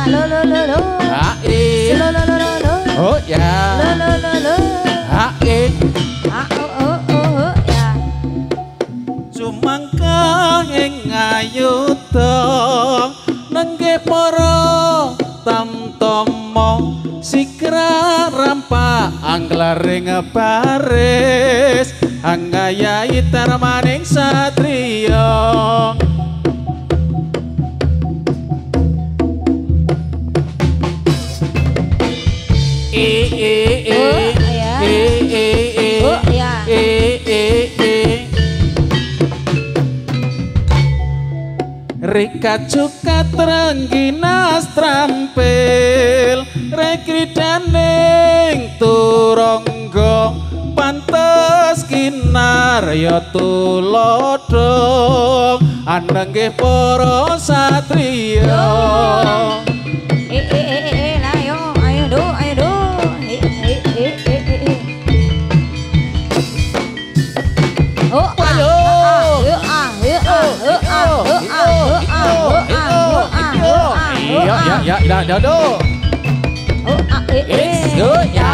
lơ lơ lơ Hain. Oh ya. Hain. Sumangka ing ayuda nengge para tamtama sikra rampa anglaring baris anggayahi tarmaning satriya Rika cuka trengginas trampil rekridaning turangga pantes kinarya tulodo anenggih para satriya ya do ya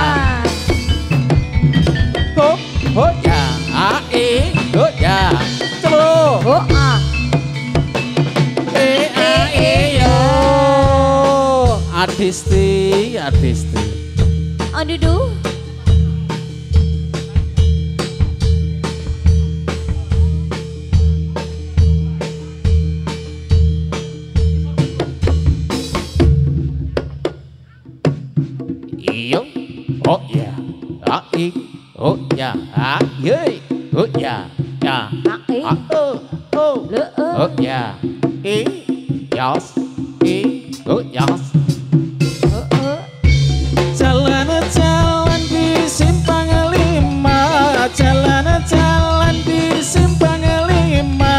ho ya ho ya coba yo artisti aduh oh ya, oh ya, yey, oh ya, oh ya, yos, oh yos. Jalan-jalan di simpang lima, jalan-jalan di simpang lima.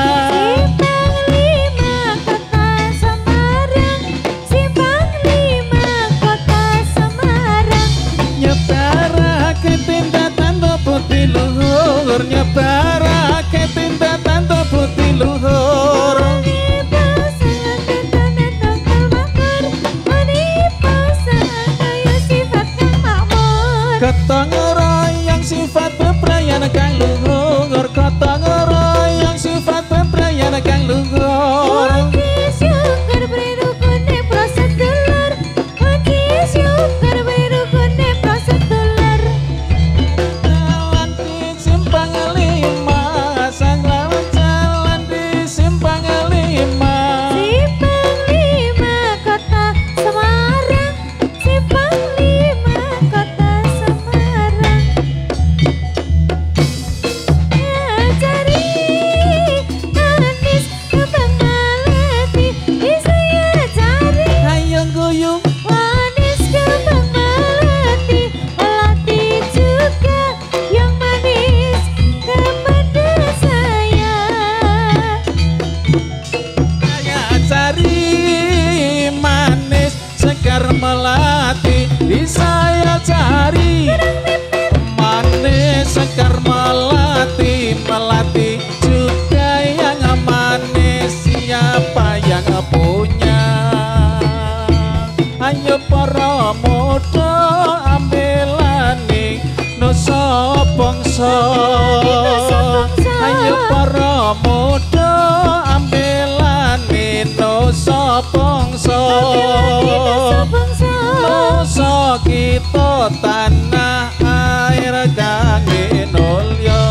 Nyebarake tindatan to putih luhur ketong royong sifat bebrayan kang luhur ketong royong sifat bebrayan kang luhur melati di saya cari manis sekar melati juga yang manis siapa yang punya ayo para muda ambilani nusa bangsa ayo para muda ambilani nusa bangsa nusa kita tanah air kang inulya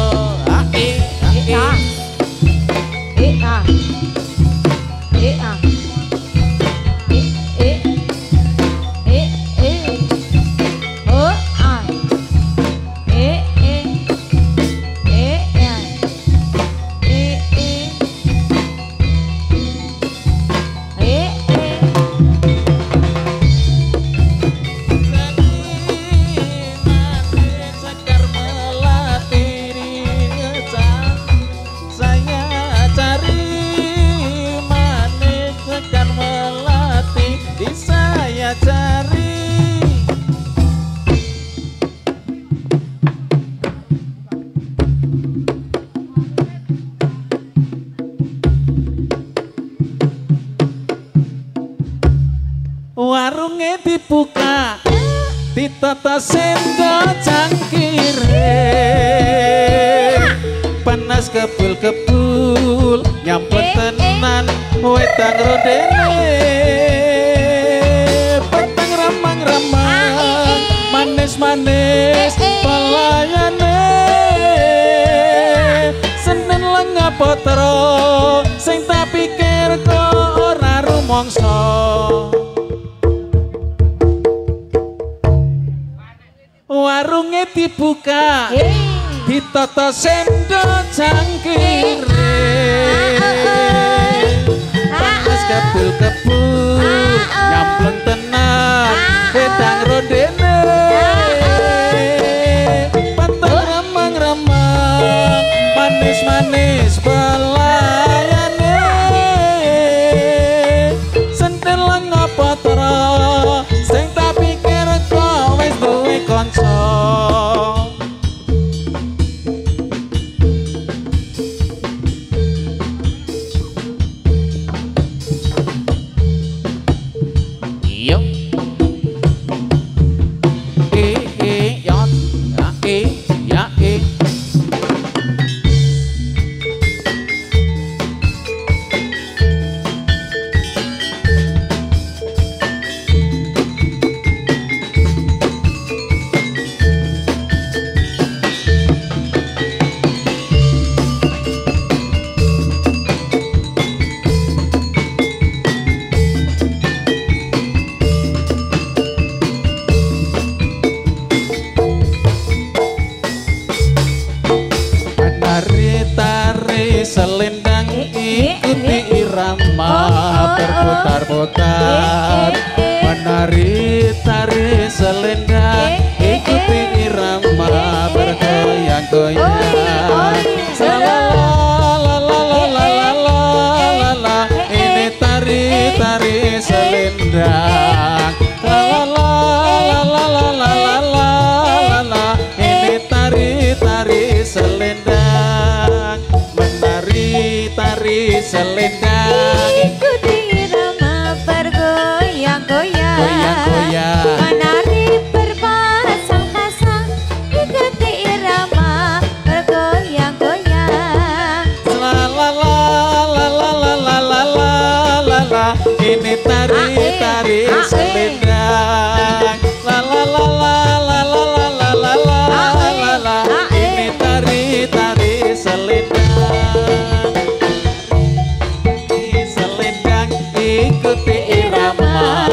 dibuka ditata sendok cangkire panas kebul-kebul nyamplek tenan wedang rodene petang ramang-ramang manis-manis pelayane senen lenga potro sing tak pikir kok ora rumangsa warunge dibuka ditata sendok cangkire panas kebul-kebul nyampleng tenan wedang rodene pateng ramang-ramang manis-manis pelayane sendel lenga potro sing tak pikir kok wis duwe kanca selendang ikuti irama berputar-putar menari tari selendang ikuti irama bergoyang-goyang la ini tari selendang la ini tari selendang tari selendang ikuti irama bergoyang-goyang menari berpasang-pasang ikuti irama bergoyang-goyang la ini tari selendang la ini tari selendang ikuti irama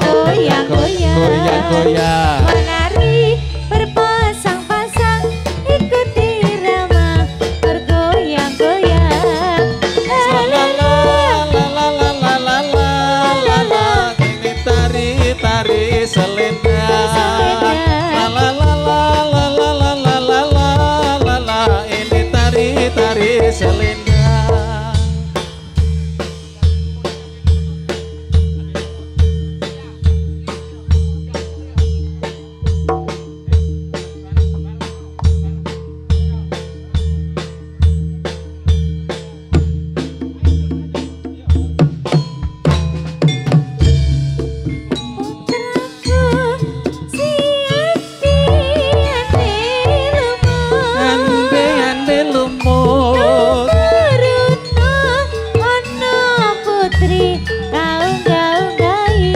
goyang-goyang menari berpasang-pasang ikuti irama bergoyang-goyang ini tari selendang ini tari selendang putraku Siti andi lumut Runa ana putri kau gai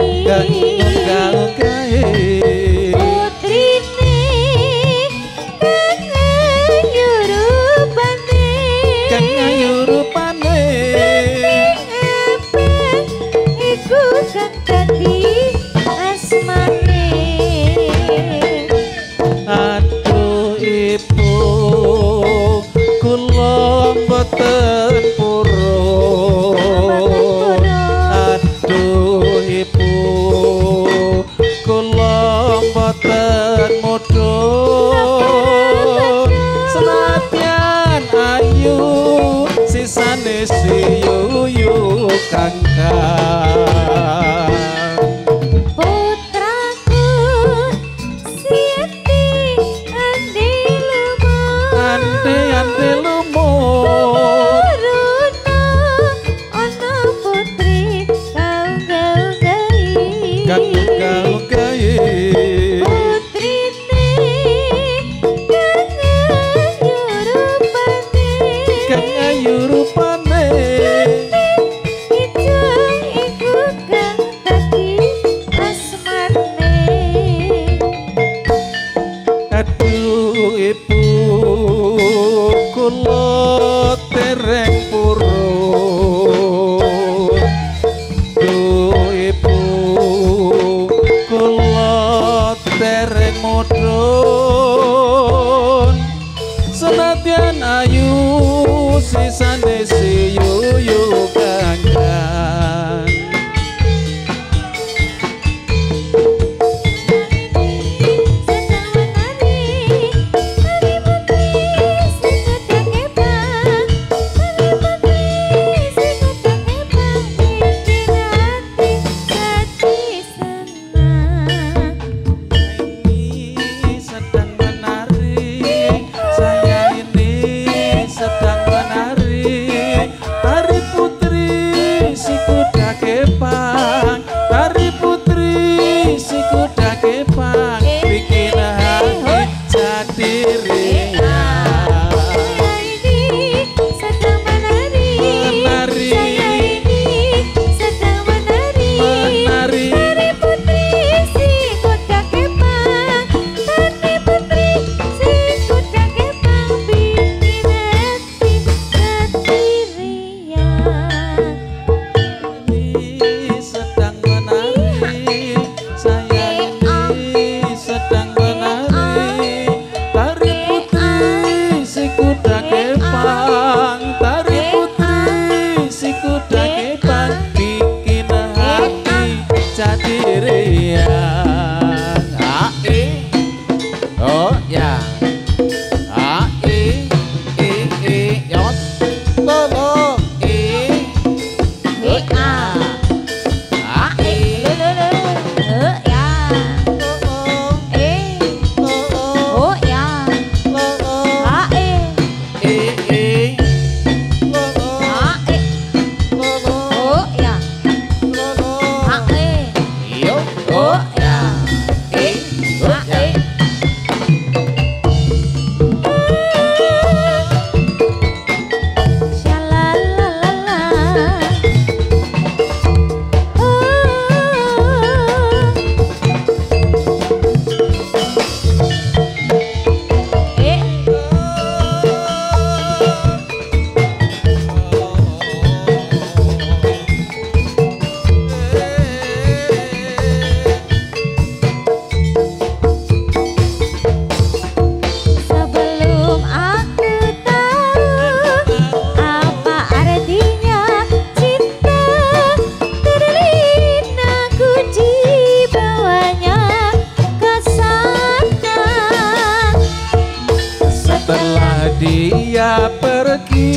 Dia pergi,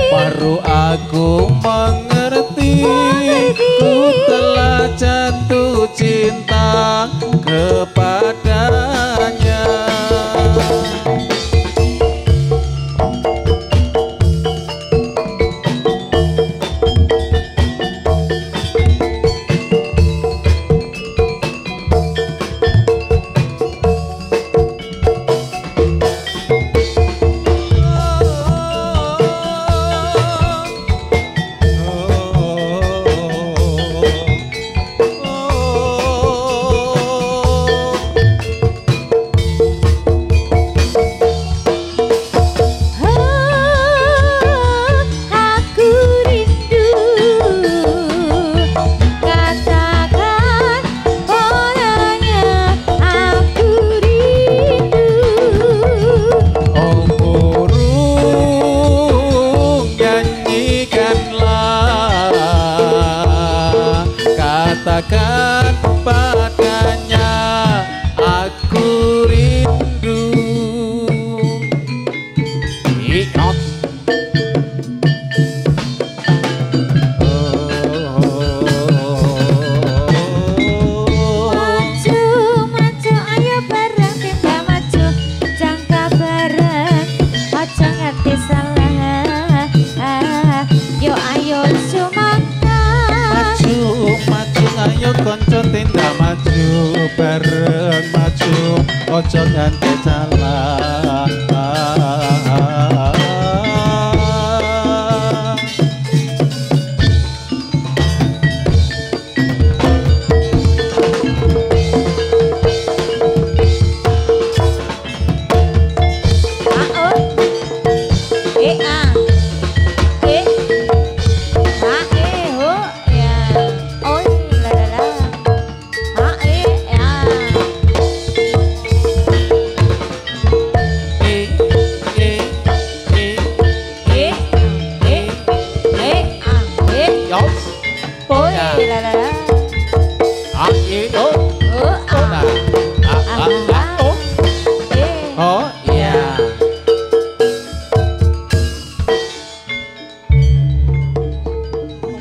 baru aku mengerti, ku telah jatuh cinta kepadanya. Katakan padanya aku rindu. Ikut. Maju ayo bareng kita maju, jangka bareng aja ngerti salah. Yo ayo semangat. Maju ayo konco tindak maju bareng maju ojo nganti salah. Oh iya.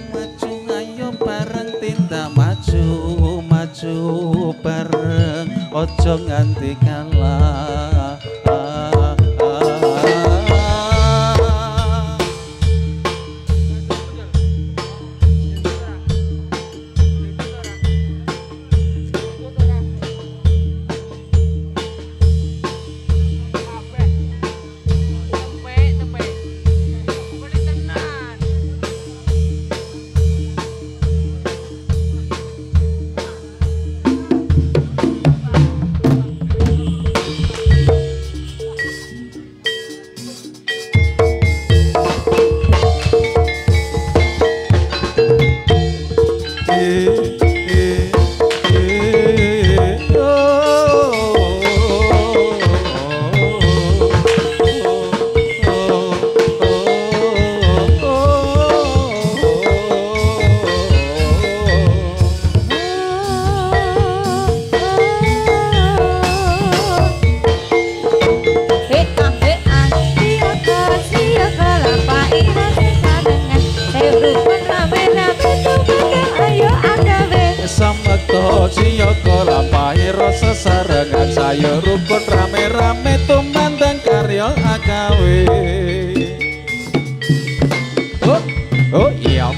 Maju ayo bareng tindak maju maju bareng ojo nganti kalah. Siyoko lampahi rasa sarengan saya rukun rame-rame tumandang karya agawe. Oh iya.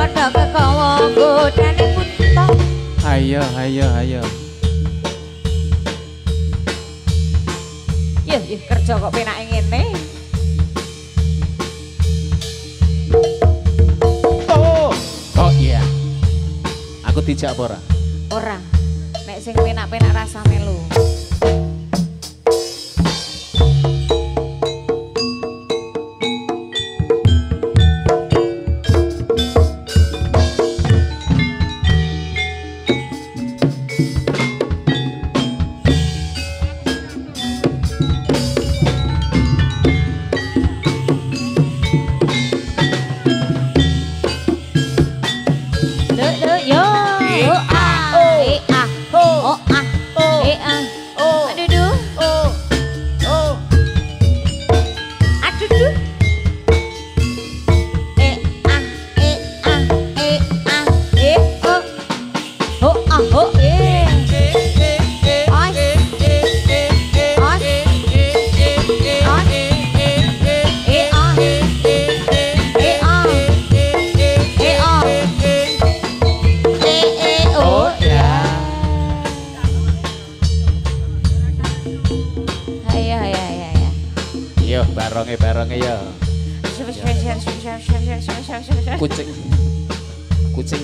padha kekowo godane buta. Ayo, ayo, ayo. Yih, kerja kok penake ngene. Oh iya. Aku dijak apa ora? Ora. Nek sing penak-penak rasa melu. Barenge ya. Kucing.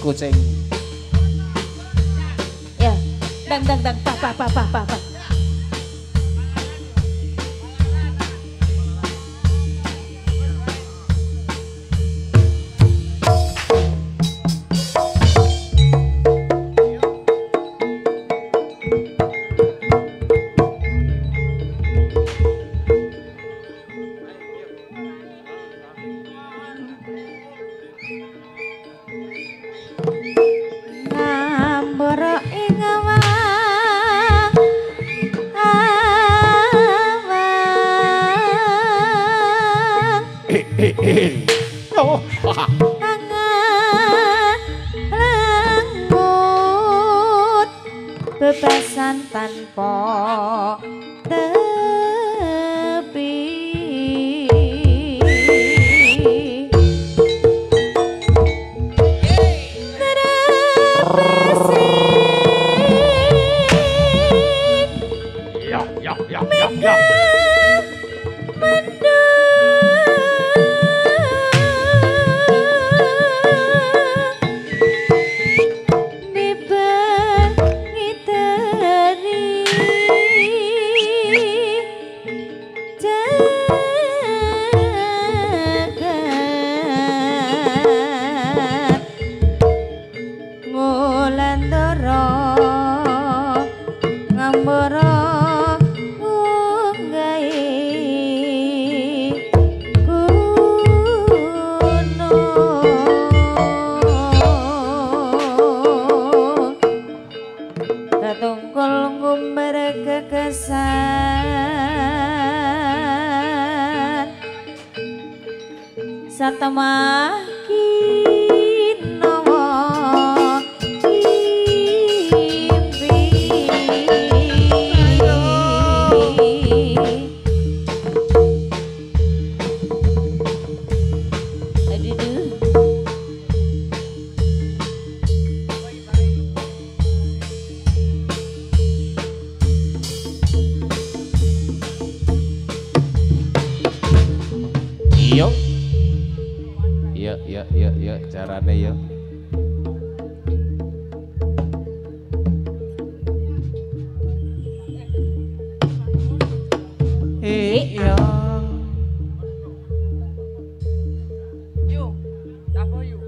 Kucing. Ya, dang, pa. Langut bebasan tanpa tepi. Ya. Satemah Iya, carane ya. Iya. Yuk, apa yuk?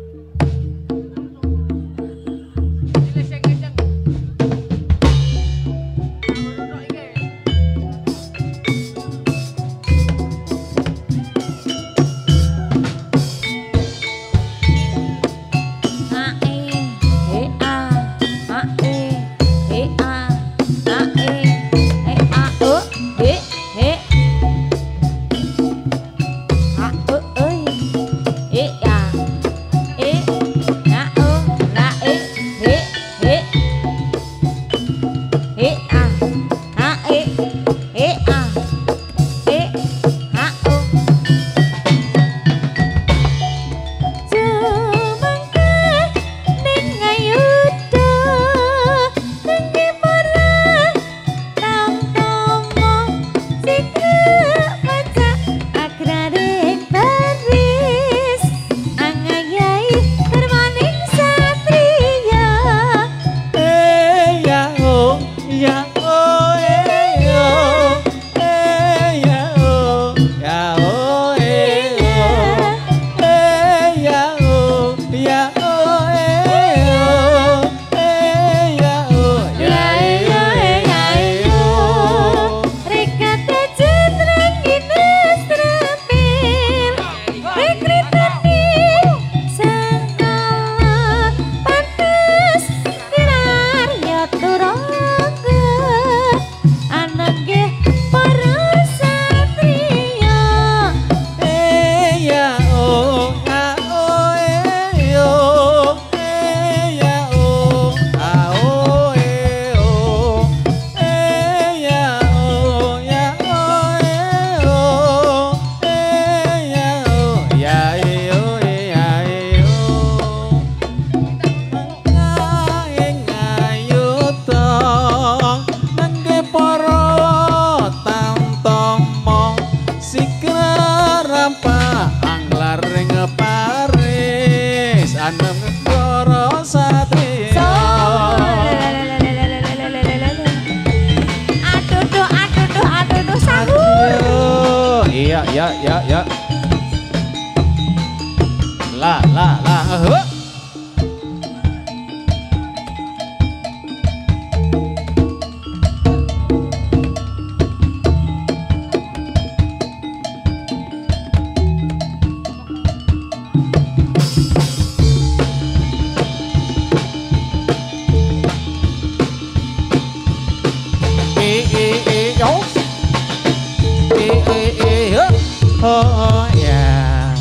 Oh ya.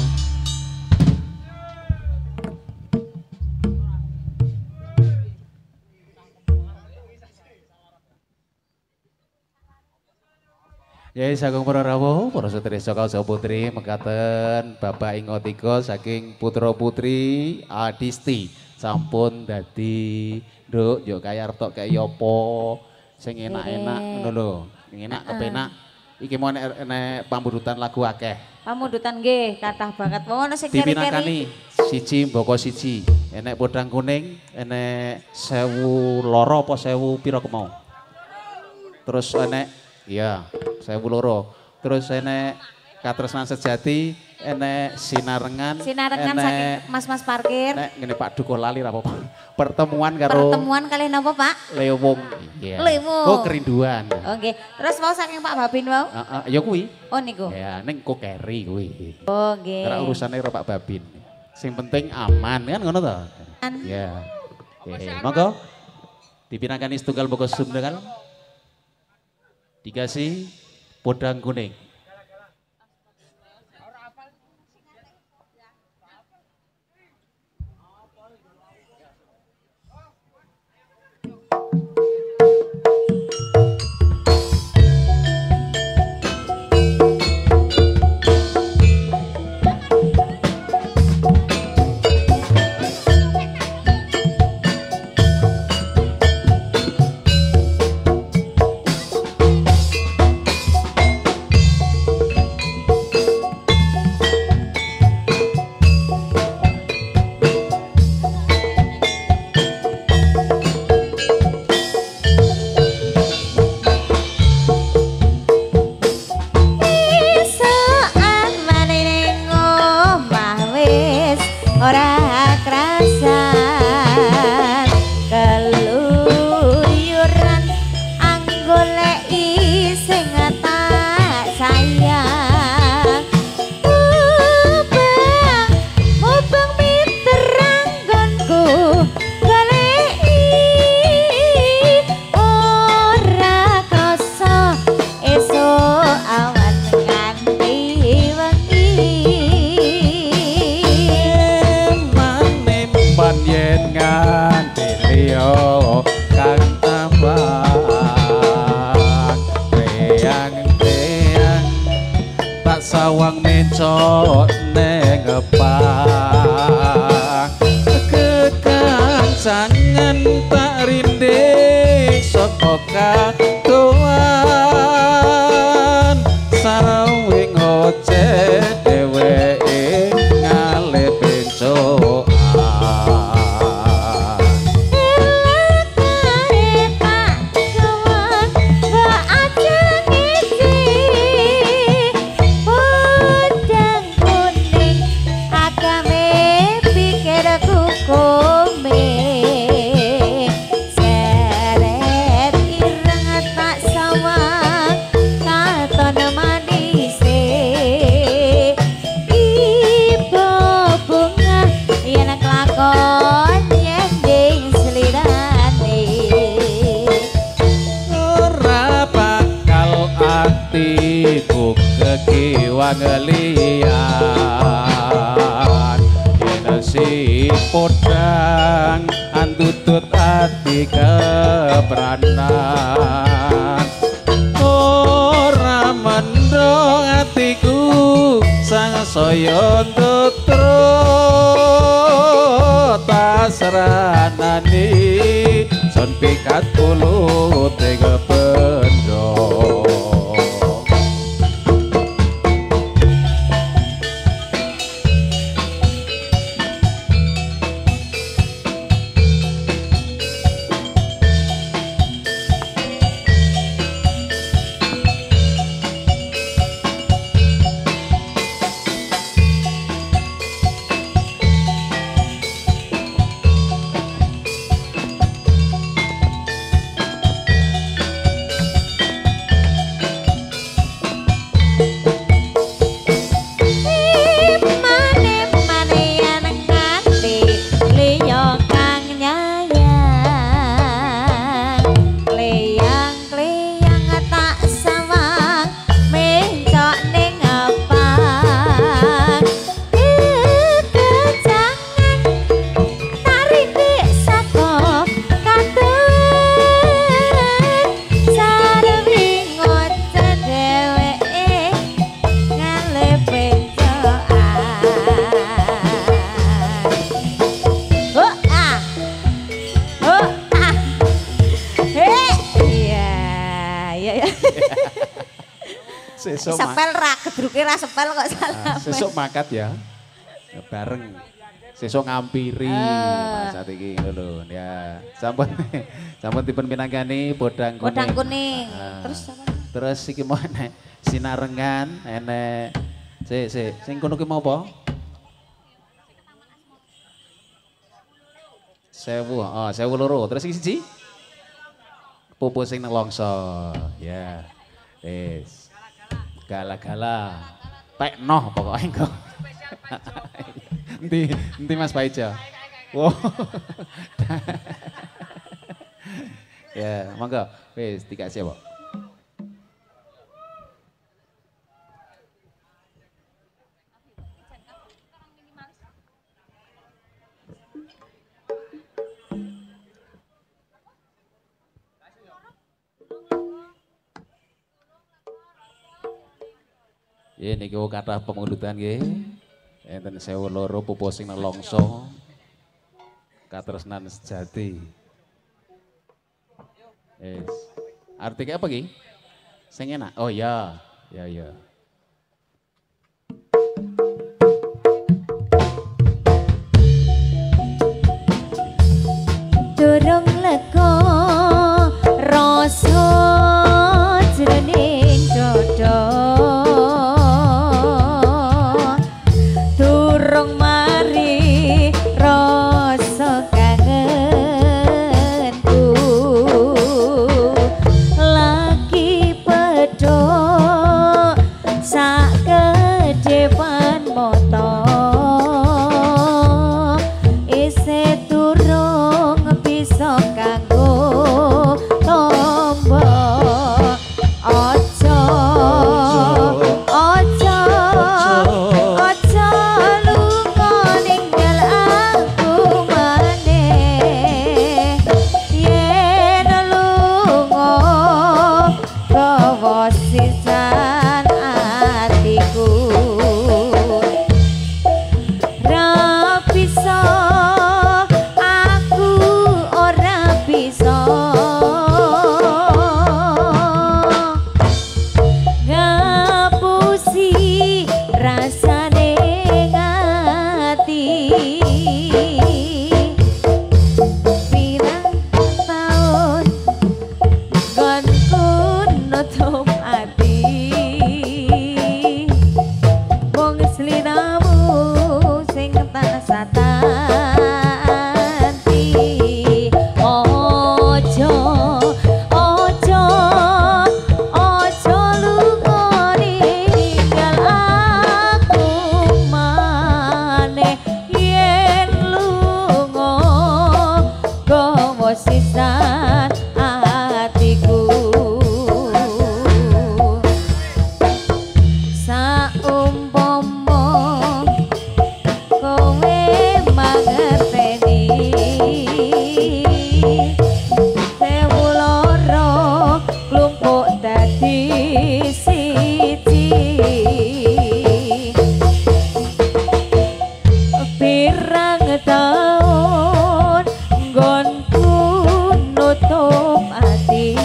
Ya saking para rawuh, para sedherek saka putri mekaten Bapak Ingotika saking putra putri Adisti sampun dadi nduk yo kaya arep kaya apa sing enak-enak ngono lho. Enak kepenak. Iki mau nek pamburutan lagu akeh. Pamundutan nggih kathah banget. Wong sing Dipinakani siji mboko siji. Enek podang kuning, enek 1000 loro apa 1000 pira kemau. Terus enek iya, 1000 loro. Terus enek katresnan sejati, enek sinarengan, Sinarengan enek saking mas-mas parkir. nek ngene Pak Dukuh lali ra apa-apa. Pertemuan karo Pertemuan kali napa, Pak? Lewung. Iya. Lewung. Oh, kerinduan. Oh nggih. Terus mau saking Pak Babin wau? Heeh, ya kuwi. Oh niku. Ya, ning kokeri kuwi. Oh nggih. Ora urusane karo Pak Babin. Sing penting aman kan ngono to? Aman. Ya. Oke, monggo. Dipinakani setunggal boko sumdengal. Dikasih podang kuning. Sawang mencok neng ngepang kekancangan tak rinding saka kadoan sarawe ngoceh dheweke ngale bencokan atiku kekiwang ngelian yen si podang antutut ati kepranan ora mendong atiku sang saya tutro tasranani son pikat puluh tiga pendok. Sesuk Sepel ra gedruke ra sepel kok salah. sesuk makat ya. Bareng. Sesuk ngampiri Mas saat iki lho ya. Sampun sampun dipun pinanggani bodang kuning. Bodang kuning. Ah. Terus apa? Terus iki mau enek sinarengan, enek sing kono ki mau apa? 1000, oh 1000 loro. Terus iki siji? Pupu sing nang longso. Ya. Wis. Gala-gala. Pek noh pokoknya kok. Nanti Mas Paijo. Wow. Ya, monggo. Wis dikasih, Pak. Ya niki kathah pemundutan nggih. Enten 1000 loro pupu sing nang longso. Katresnan sejati. Yes. Artinya apa ki? Sing enak. Oh ya, ya ya. Durung lega rasa jroning dada. Durung mari rasa kangenku. Lagi pedhok sak kedepan mata. Isih durung bisa kanggo tombo. Aja aja aja lunga ninggal aku maneh. Yen lunga gawa sisan atiku. Ra bisa aku ora bisa ngapusi rasane ngati. Pirang taun gonku nutup ati. Wong sliramu sing tansah tanti. Ojo ojo ojo lunga ninggal aku maneh. Yen lunga gawa sisan atiku. Saumpama kowe mangerteni 1000 loro klumpuk dadi siji. Pirang taun nggonku nutup ati.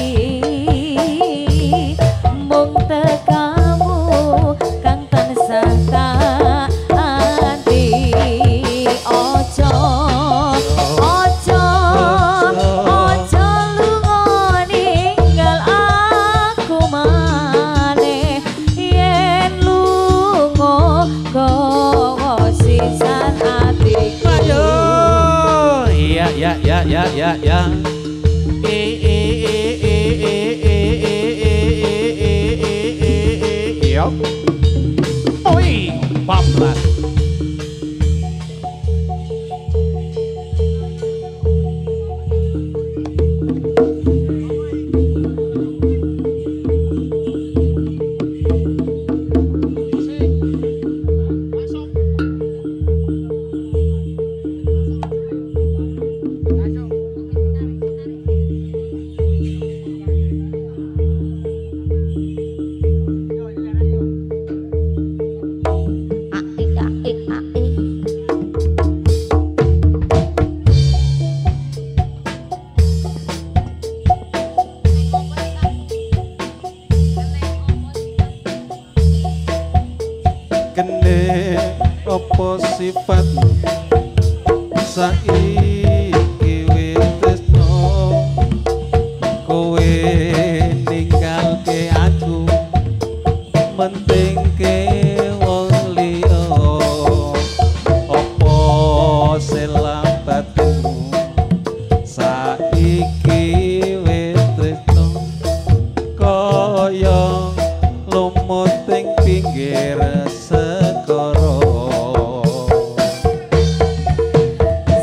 Mung tekamu kang tansah kanthi. Ojo ojo ojo lunga ninggal aku maneh. Yen lunga gawa sisan atiku. Ayo. Iya ya ya ya ya ya. Iya. Oi, bablas. apa sifat saiki wis tresno kowe ninggalke aku mentingke wong liya apa selam batinmu saiki wis tresno kaya lumut ing pinggir segara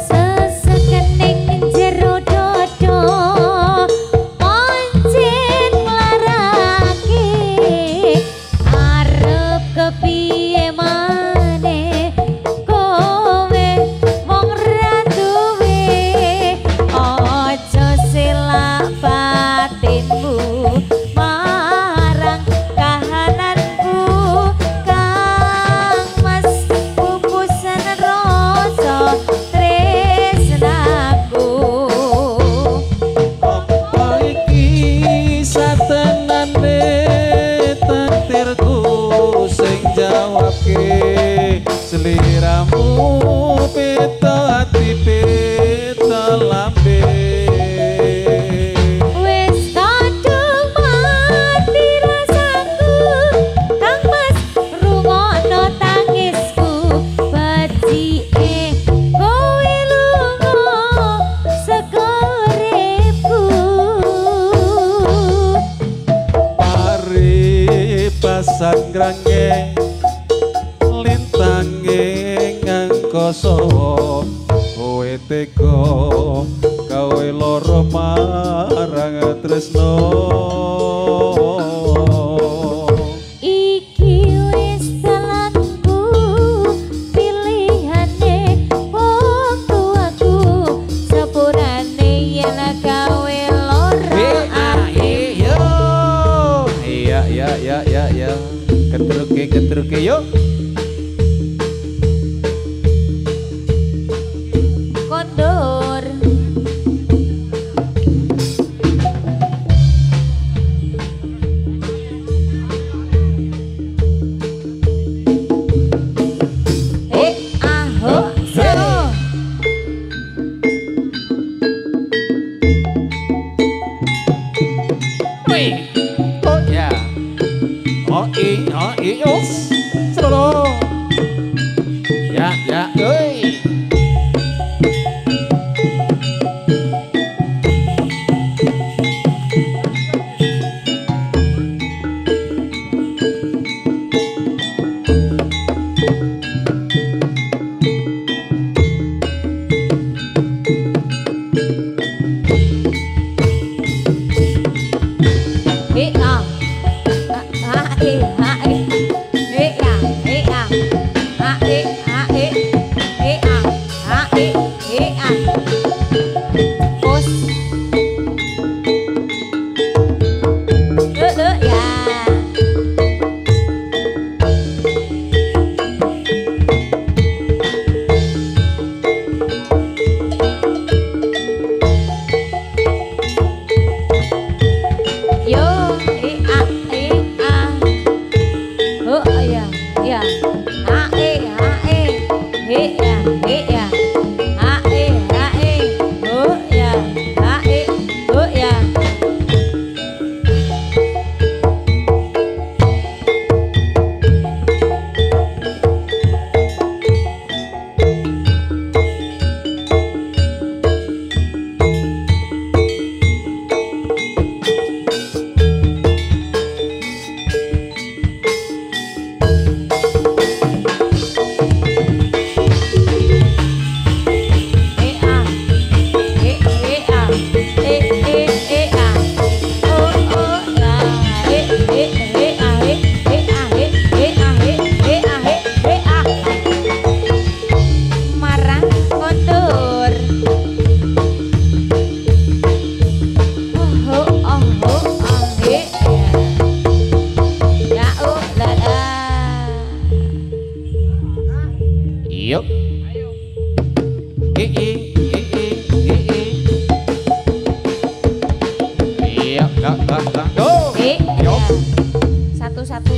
sesekening jero dodo pancen nglarake arep kepiye maneh kowe wong ra duwe aja selak batinmu marang kahananku kang mas pupusan rasa tresnaku apa iki satenane takdirku sing jawabke seliramu peta ati peta lambe wis kadung mati rasaku kang mas rungono tangisku becike kowe lunga sekorepku pari pasangrange lintange ngangkoso kowe tega kowe lara marang tresno iki wis dalanku pilihane wong tuaku sepurane yen gawe lara iya ketruke yuk kondur aho seru oh ya oh yos seru ya oi Yuk. Iya, enggak. Go. Yuk. Satu-satu.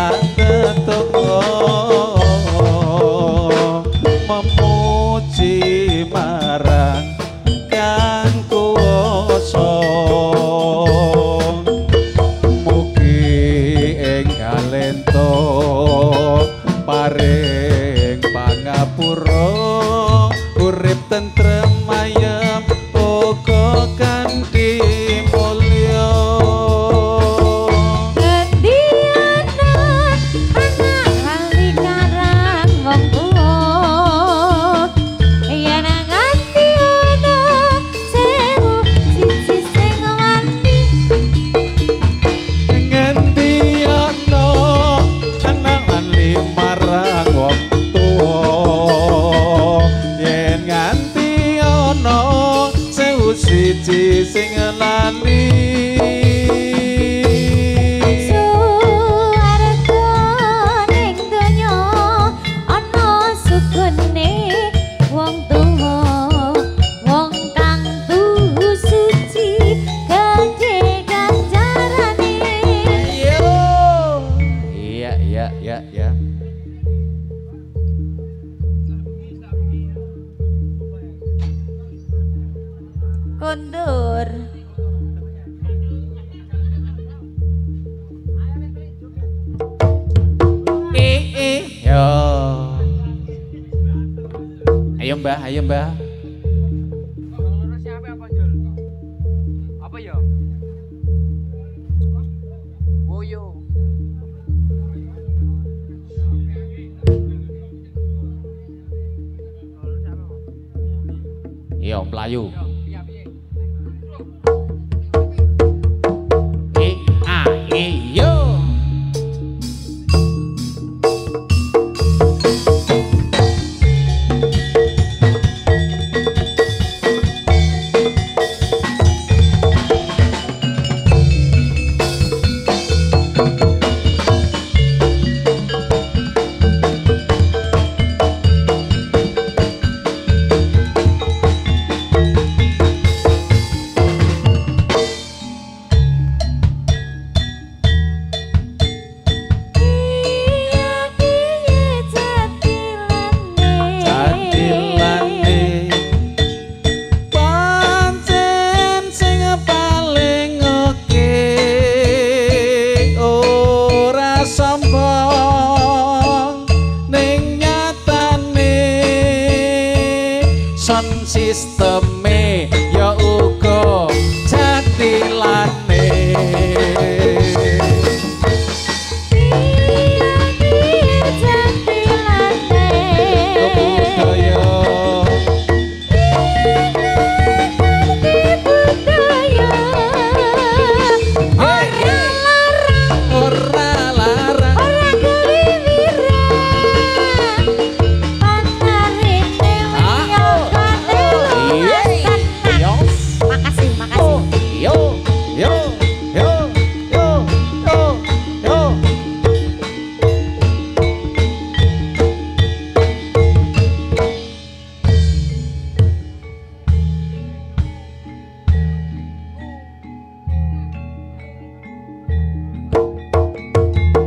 tak tetunggo memuji marang kang kuwasa mugi ing galento paring pangapura urip tentrem ayem uga kanthi mulya siji sing lali suwarga ning donya ana sugene wong tuwa wong kang tuhu suci gede ganjarane iya kondur yo ayo mbah Kalau siapa apa Jul? Apa ya? Boyo. yo mlayu Iya, piye? yo sisteme ya uga jatilane budaya ora larang Makasih, makasih. yo yo yo yo yo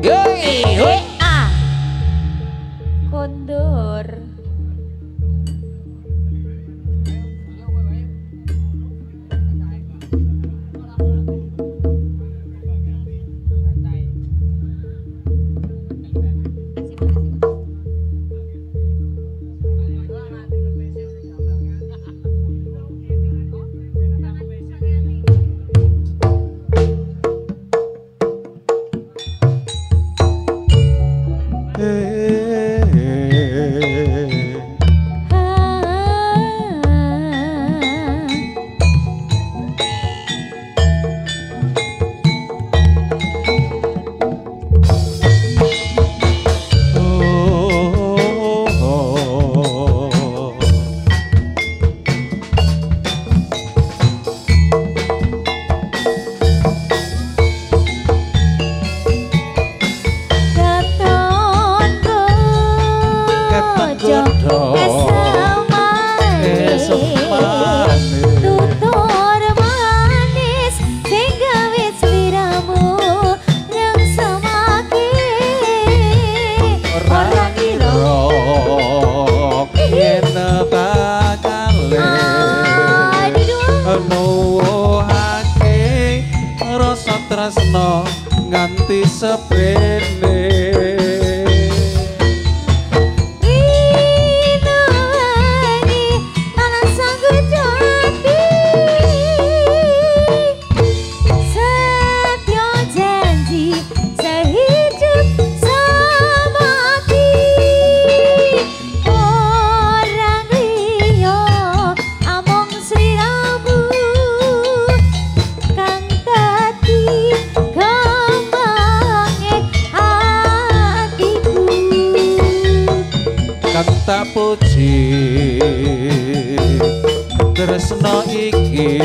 yo yo Ah. Kondur. Katon tak puji tresno iki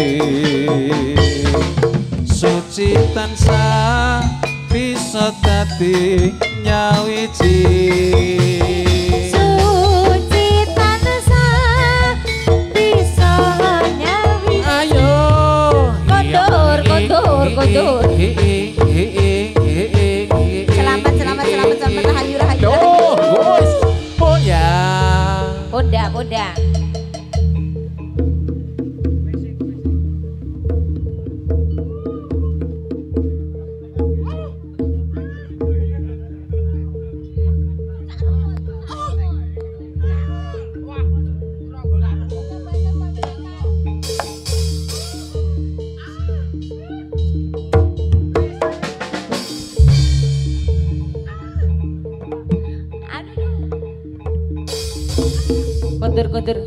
suci tansah bisa dadi nyawiji suci tansah bisa nyawiji ayo kondur selamat rahayu rahayu oh ya Bunda. Kondur.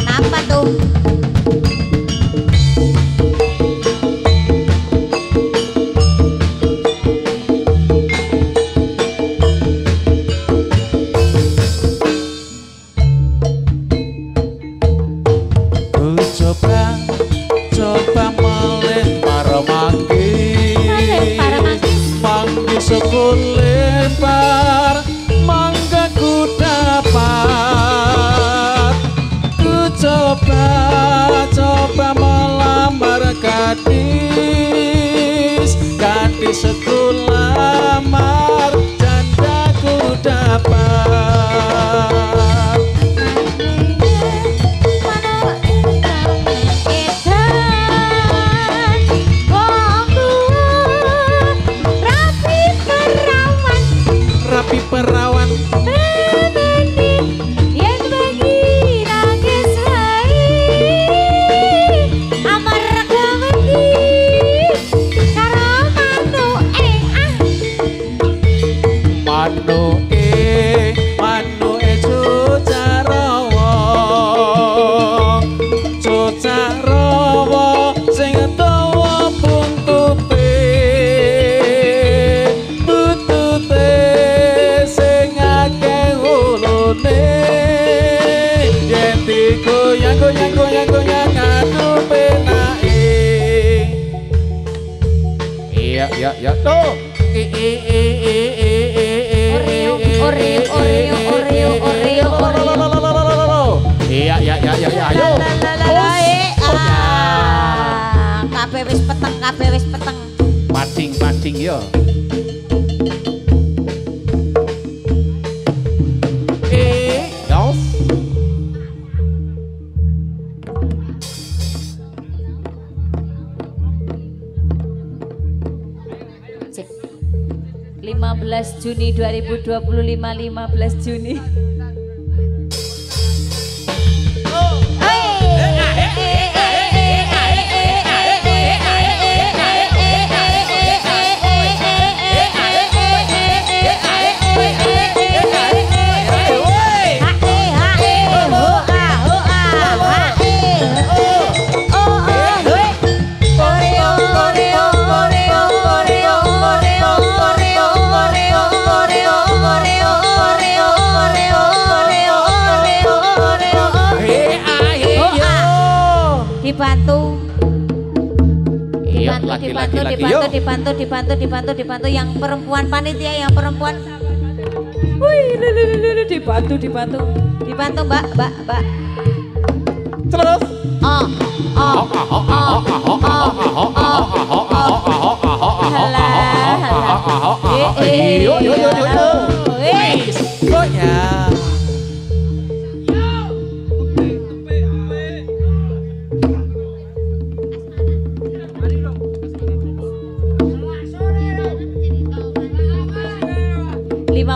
kenapa tuh coba melih para manggi syukur lebar mangga ku dapat ku coba melamar gadis ku lamar janda ku dapat rapi perawan yang bagi nangis hai amar gameti karo manu cucarawa sing dawa buntute sing akeh ulune yen digoyang adu penake iya tuh Oreo iya ayo kabeh wis peteng Pading yo. Yos. 15 Juni 2025, 15 Juni. Dibantu yang perempuan panitia yang perempuan. Wih, dibantu Mbak. Terus. Yo.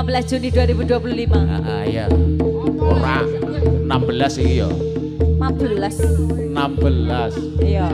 15 Juni 2025. Iya. Ora 16 iki ya. 15. 16. Iya.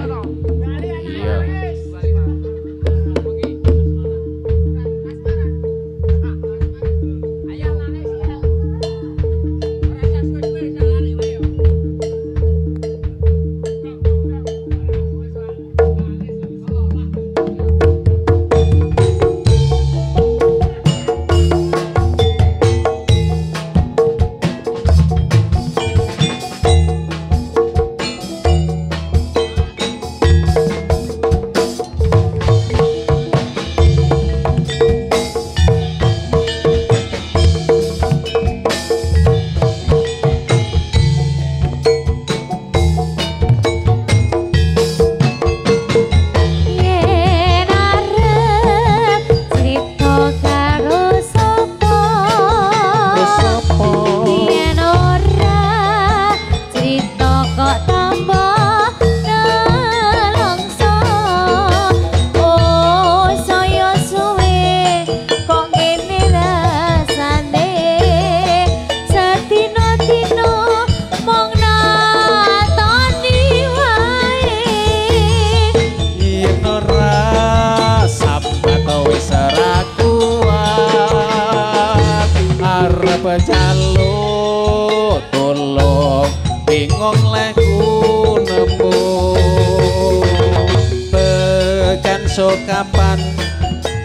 esuk kapan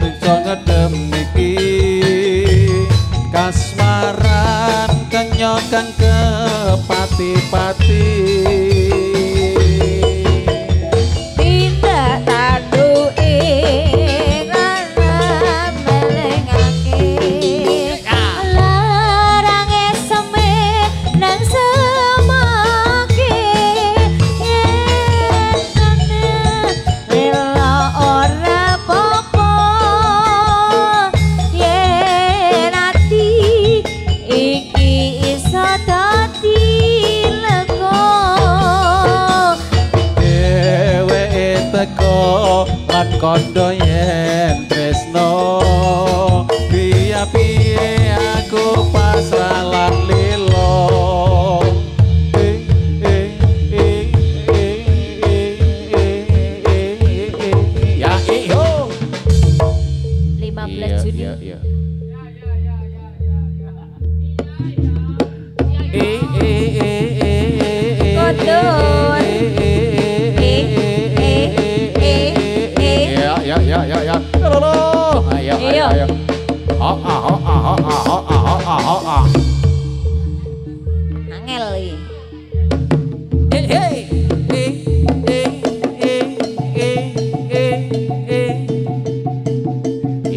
iso ngedem iki kasmaran kenyokan kepati-pati Tindak tadu ing alam melengake larange seme nang semake yen ana rela ora popo yen ati iki iso dadi lega dheweke teko lan kondo yen tresno piye aku pasrah lan lilo ya iyo 15 Juni iya Kotor. Ya. Ayo. Iyo. Angel iki.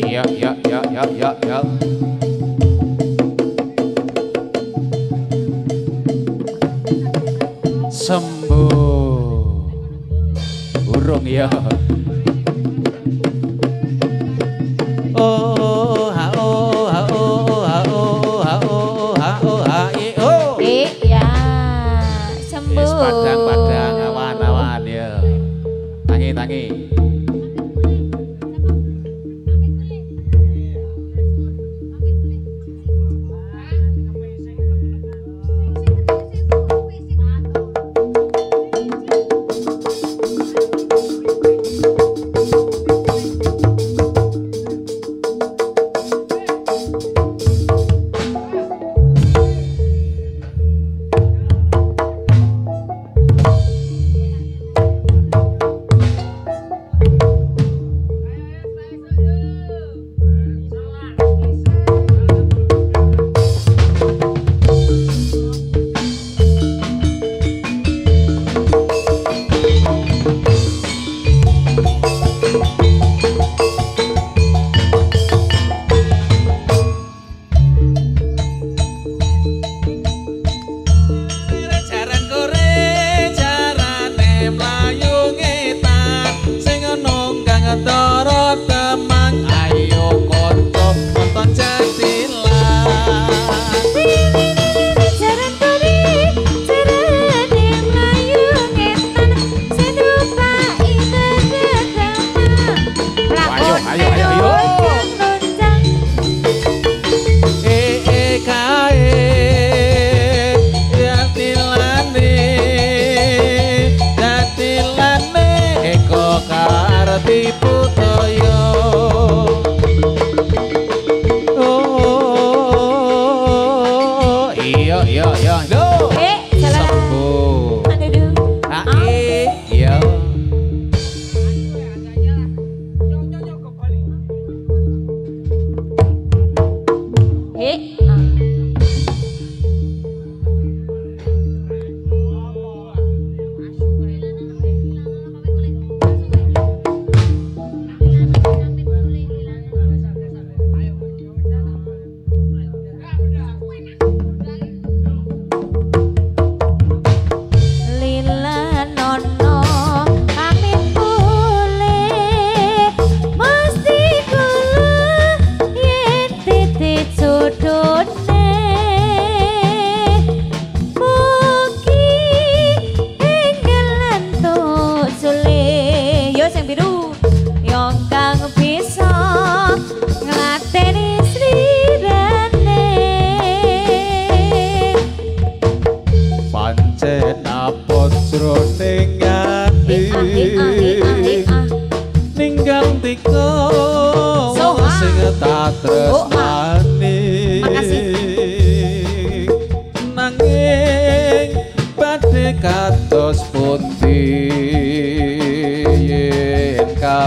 Ya. Sembuh. Urung ya. Ya, sembuh. Padang awan-awan ya. Tangi.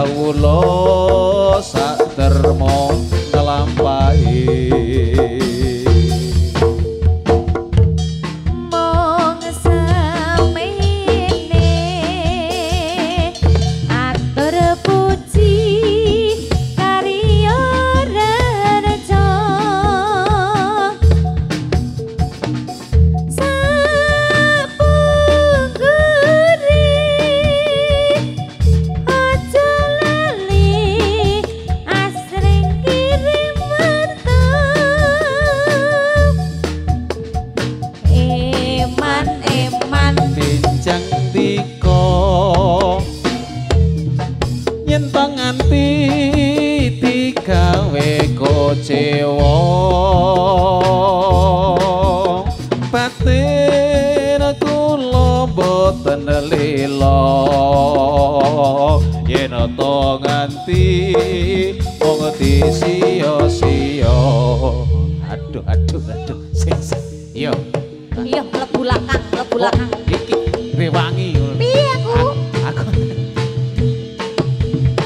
kawula sak derma nglampahi mong semene atur puji karya rejo sapungguri aja lali asring kirim merta eman benjang dika yen to nganti digawe kecewa batin kula boten lila yen to nganti wong disia-sia aduh sing yo iya mlebu lakang iki rewangi piye aku aku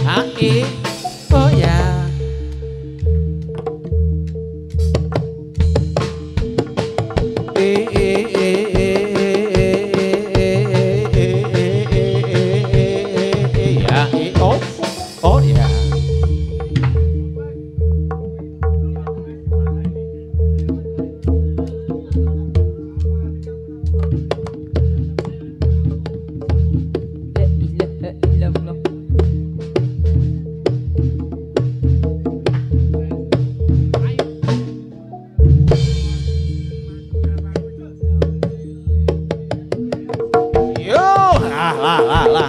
aki oh ya oh ya yo lah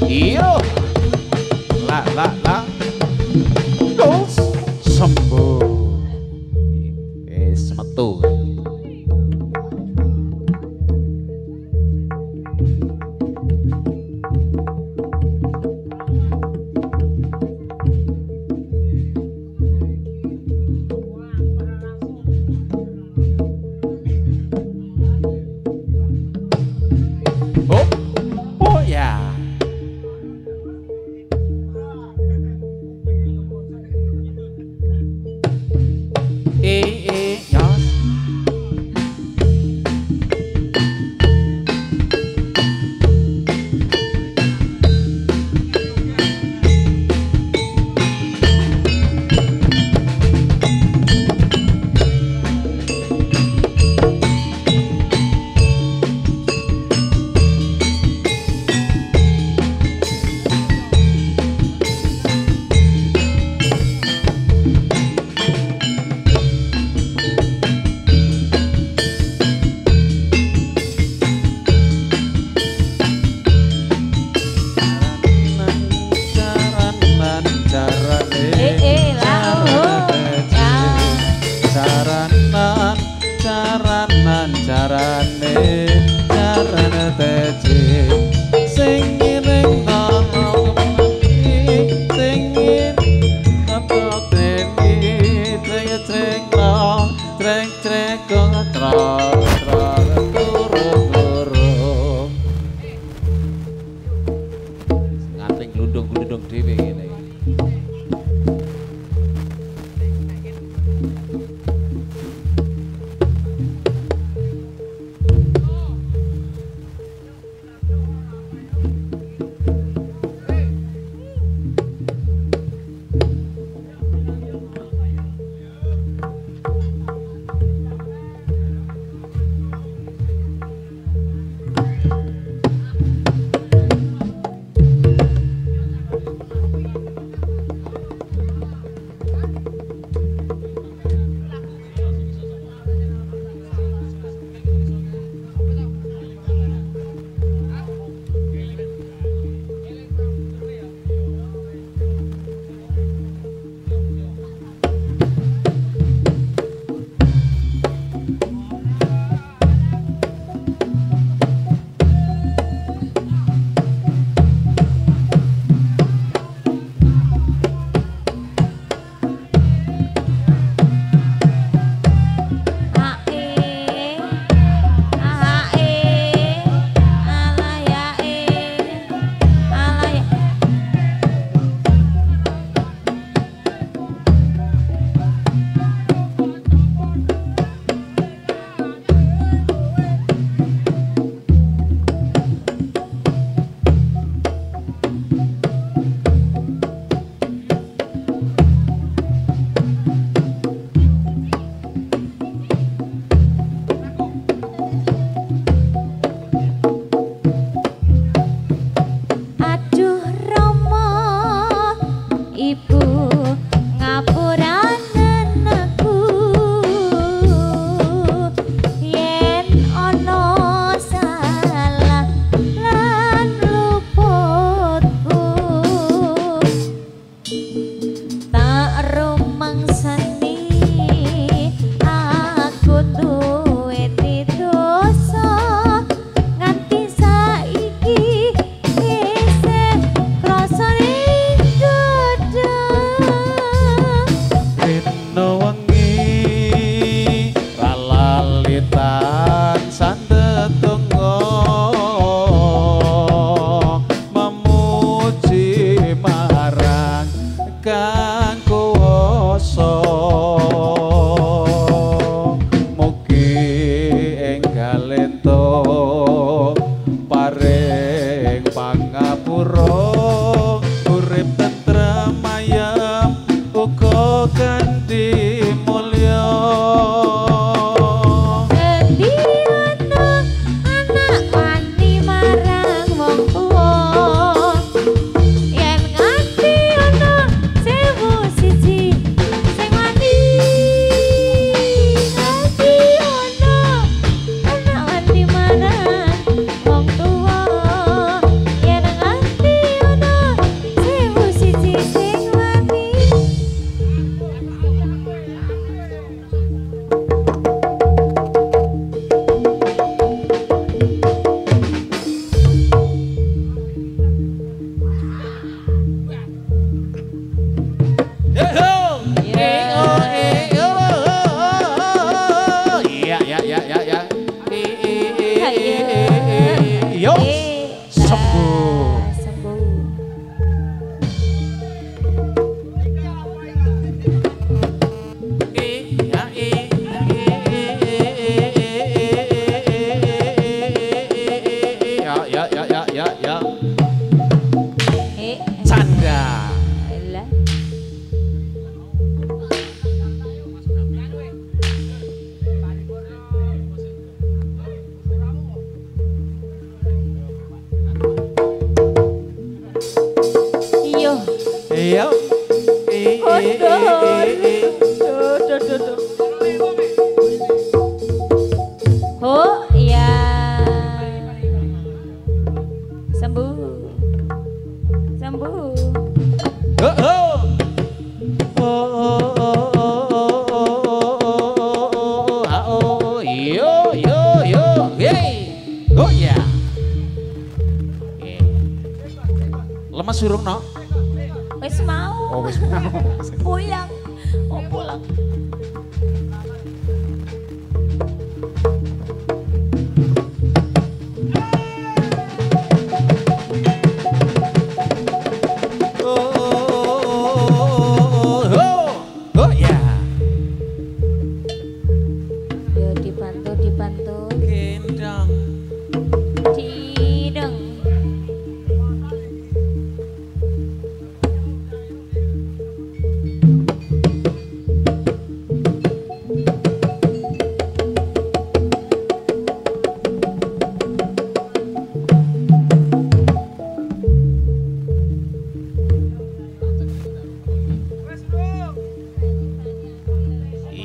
iyo lah dos sembuh metu oh ya nyos surung no? Wis mau. Oh wis mau. Pulang. Oh pulang. Oh ya. Yo dibantu. Gendong. Dideng.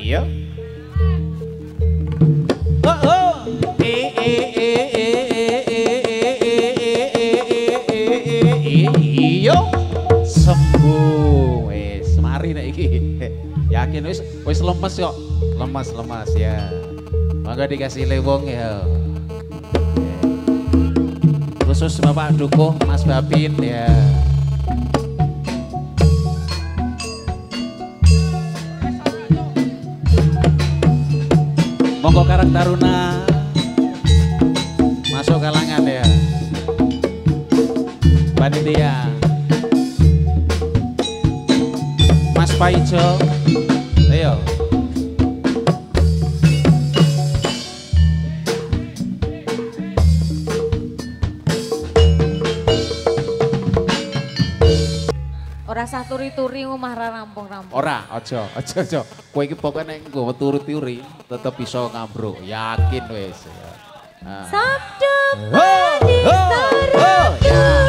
Iya. Oh oh. Iya. Sembuh. Wis mari nek iki. Yakin wis lemes kok. Lemes ya. Mangga dikasih lewong ya. Khusus Bapak Dukuh, Mas Babin ya. Monggo Karang Taruna masuk kalangan ya. Panitia Mas Paijo, ayo. Ora sah turi-turi omah ra rampung-rampung. Ora, ojo. Kowe iki pokoke nek nggowo turu-turi tetep iso ngambruk, yakin wis ya. Nah. Sabda Ho, ho, ho, ya.